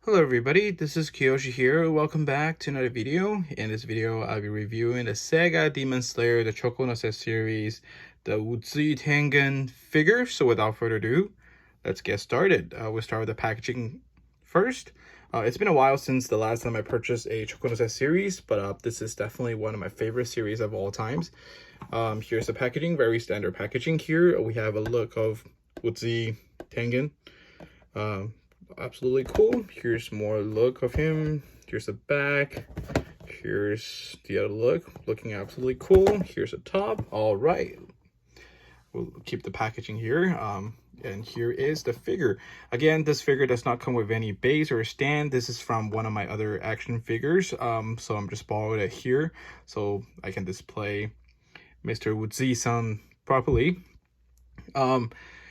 Hello everybody, this is Kiyoshi here. Welcome back to another video. In this video, I'll be reviewing the SEGA Demon Slayer, the Chokonose series, the Uzui Tengen figure. So without further ado, let's get started. We'll start with the packaging first. It's been a while since the last time I purchased a Chokonose series, but this is definitely one of my favorite series of all times. Here's the packaging, very standard packaging here. We have a look of Uzui Tengen. Absolutely cool. Here's more look of him. Here's the back. Here's the other look, looking absolutely cool. Here's the top. All right, we'll keep the packaging here. And here is the figure. Again, this figure does not come with any base or stand. This is from one of my other action figures. So I'm just borrowing it here so I can display Mr. Uzui-san properly.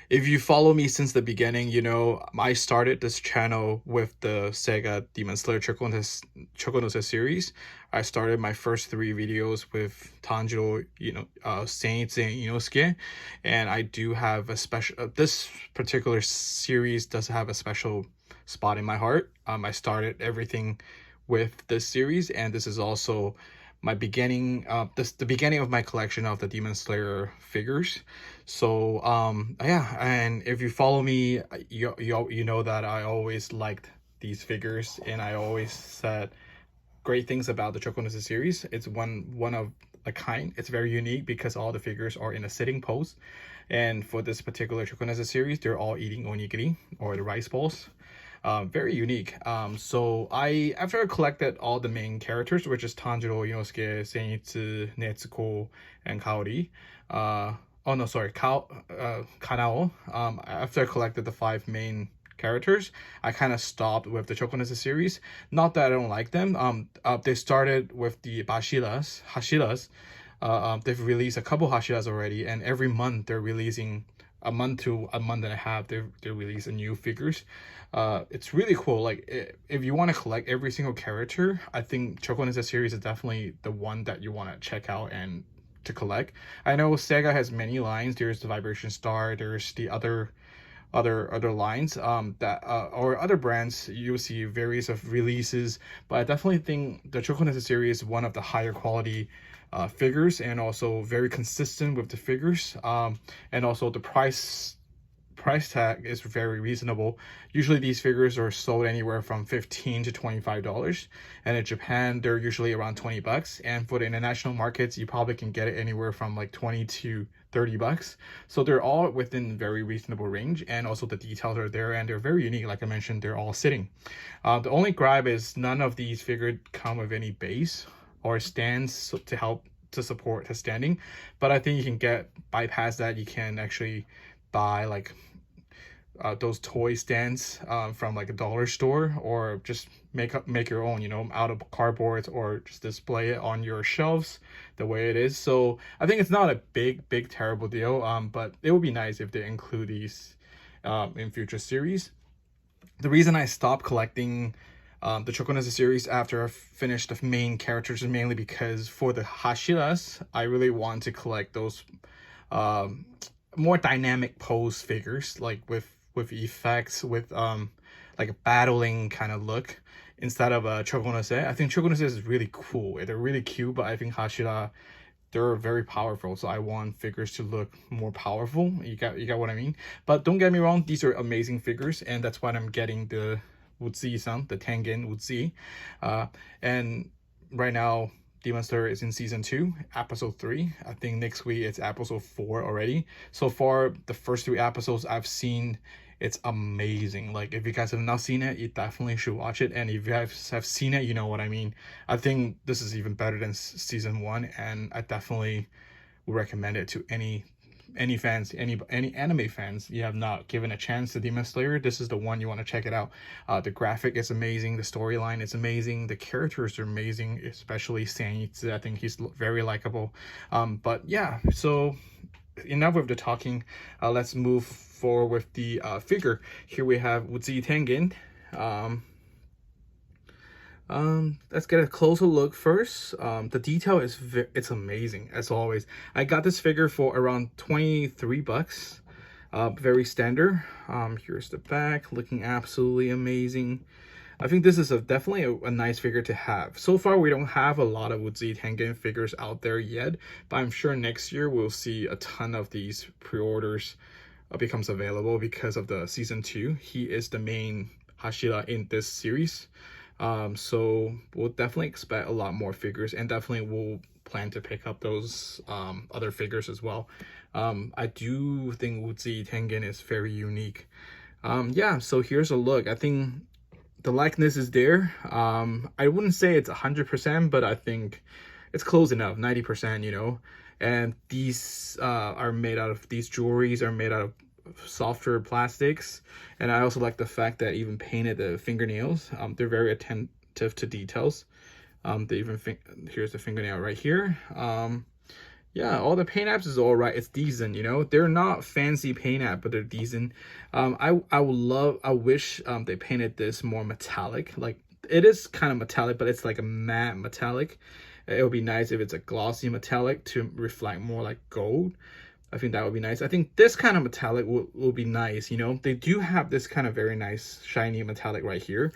If you follow me since the beginning, you know I started this channel with the SEGA Demon Slayer Chokonose series. I started my first 3 videos with Tanjiro, Saints and Inosuke, and I do have a special. This particular series does have a special spot in my heart. I started everything with this series, and this is also my beginning the beginning of my collection of the Demon Slayer figures. So yeah, and if you follow me, you know that I always liked these figures, and I always said great things about the Chokonose series. It's one of a kind. It's very unique because all the figures are in a sitting pose, and for this particular Chokonose series, they're all eating onigiri, or the rice balls. Very unique. So after I collected all the main characters, which is Tanjiro, Inosuke, Zenitsu, Netsuko, and Kaori. Kanao. After I collected the 5 main characters, I kind of stopped with the Chokonose series. Not that I don't like them. They started with the Hashiras. They've released a couple Hashiras already, and every month they're releasing a month to a month and a half they release a new figures. It's really cool. Like if you want to collect every single character, I think Chokonose series is definitely the one that you want to check out and to collect. I know Sega has many lines. There's the Vibration Star, there's the other lines or other brands. You see various of releases, but I definitely think the Chokonose series is one of the higher quality figures, and also very consistent with the figures, and also the price tag is very reasonable. Usually these figures are sold anywhere from $15 to $25, and in Japan they're usually around $20, and for the international markets you probably can get it anywhere from like $20 to $30. So they're all within very reasonable range, and also the details are there and they're very unique. Like I mentioned, they're all sitting. The only gripe is none of these figures come with any base or stands to help to support the standing, but I think you can bypass that. You can actually buy like those toy stands from like a dollar store, or just make your own, out of cardboard, or just display it on your shelves the way it is. So I think it's not a big terrible deal, but it would be nice if they include these in future series. The reason I stopped collecting the Chokonose series after I finished the main characters is mainly because for the Hashiras, I really want to collect those more dynamic pose figures, like with effects, with like a battling kind of look, instead of a Chokonose. I think Chokonose is really cool. They're really cute, but I think Hashira, they're very powerful, so I want figures to look more powerful. You got what I mean? But don't get me wrong, these are amazing figures, and that's why I'm getting the Uzui-san, the Tengen Uzui. And right now Demon Slayer is in season 2, episode 3. I think next week it's episode 4 already. So far, the first 3 episodes I've seen, it's amazing. Like if you guys have not seen it, you definitely should watch it. And if you have seen it, you know what I mean. I think this is even better than season 1, and I definitely would recommend it to any fans, any anime fans. You have not given a chance to Demon Slayer, this is the one you want to check it out. The graphic is amazing, the storyline is amazing, the characters are amazing, especially Zenitsu. I think he's very likable. But yeah, so enough with the talking. Let's move forward with the figure. Here we have Uzui Tengen. Let's get a closer look first. The detail is it's amazing as always. I got this figure for around $23. Very standard. Here's the back, looking absolutely amazing. I think this is definitely a nice figure to have. So far, we don't have a lot of Uzui Tengen figures out there yet, but I'm sure next year we'll see a ton of these pre-orders becomes available because of the season 2. He is the main Hashira in this series. So we'll definitely expect a lot more figures, and definitely we'll plan to pick up those other figures as well. I do think Uzui Tengen is very unique. Yeah, so here's a look. I think the likeness is there. I wouldn't say it's 100%, but I think it's close enough, 90%, you know. And these are made out of, these jewelries are made out of softer plastics. And I also like the fact that even painted the fingernails. They're very attentive to details. They even here's the fingernail right here. Yeah, all the paint apps is all right. It's decent, you know. They're not fancy paint app, but they're decent. I wish they painted this more metallic. Like, it is kind of metallic, but it's like a matte metallic. It would be nice if it's a glossy metallic to reflect more like gold. I think that would be nice. I think this kind of metallic will be nice, you know. They do have this kind of very nice shiny metallic right here.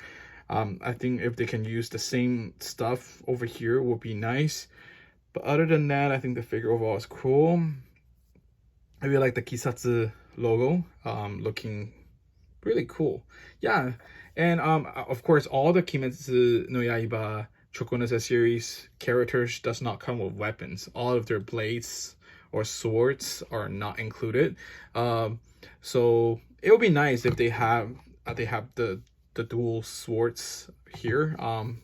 I think if they can use the same stuff over here would be nice. But other than that, I think the figure overall is cool. I really like the Kisatsu logo, looking really cool. Yeah, and of course, all the Kimetsu no Yaiba Chokonose series characters does not come with weapons. All of their blades or swords are not included. So it would be nice if they have the dual swords here,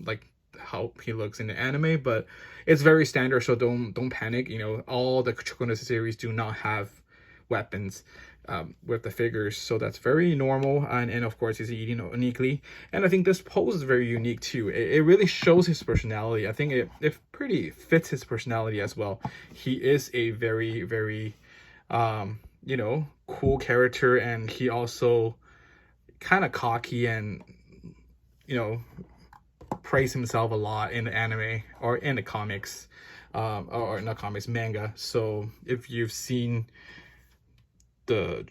like how he looks in the anime, but it's very standard, so don't panic. You know, all the Chokonose series do not have weapons with the figures, so that's very normal. And of course, he's eating uniquely, and I think this pose is very unique too. It really shows his personality. I think it pretty fits his personality as well. He is a very, very you know, cool character, and he also kind of cocky and, you know, praise himself a lot in the anime or in the comics, or not comics, manga. So if you've seen the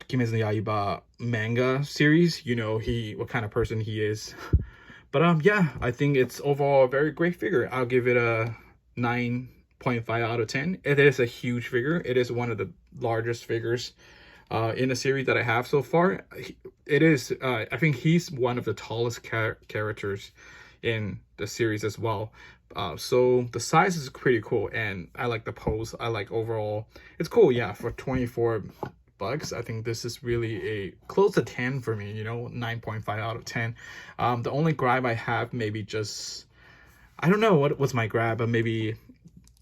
Kimetsu no Yaiba manga series, you know what kind of person he is. But yeah, I think it's overall a very great figure. I'll give it a 9.5 out of 10. It is a huge figure. It is one of the largest figures in the series that I have so far. It is, I think he's one of the tallest characters in the series as well. So the size is pretty cool, and I like the pose. I like overall, it's cool. Yeah, for $24, I think this is really a close to 10 for me, you know, 9.5 out of 10. The only gripe I have, maybe just, I don't know what's my gripe, but maybe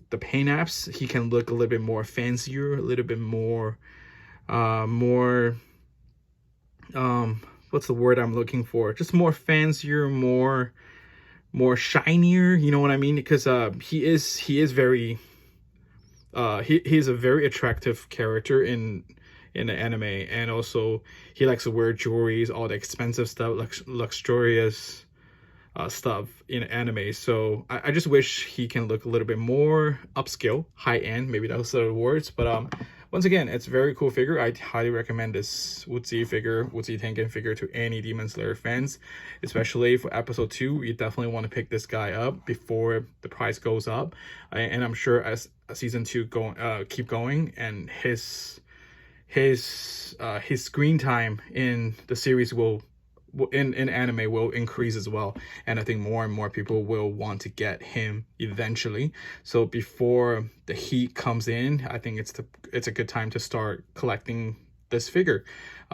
the paint apps, he can look a little bit more fancier, a little bit more what's the word I'm looking for? Just more fancier, more shinier, you know what I mean? Because he is very he's a very attractive character in the anime, and also he likes to wear jewelries, all the expensive stuff, luxurious stuff in anime. So I just wish he can look a little bit more upscale, high end, maybe those are the words. But once again, it's a very cool figure. I highly recommend this Uzui Tengen figure to any Demon Slayer fans, especially for episode 2. You definitely want to pick this guy up before the price goes up. And I'm sure as season 2 keep going, and his screen time in the series will in anime will increase as well, and I think more and more people will want to get him eventually. So before the heat comes in, I think it's a good time to start collecting this figure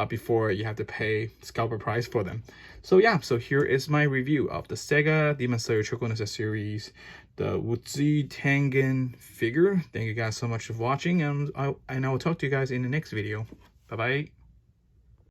before you have to pay scalper price for them. So yeah, so here is my review of the SEGA Demon Slayer Chokonose series, the Uzui Tengen figure. Thank you guys so much for watching, and I will talk to you guys in the next video. Bye bye.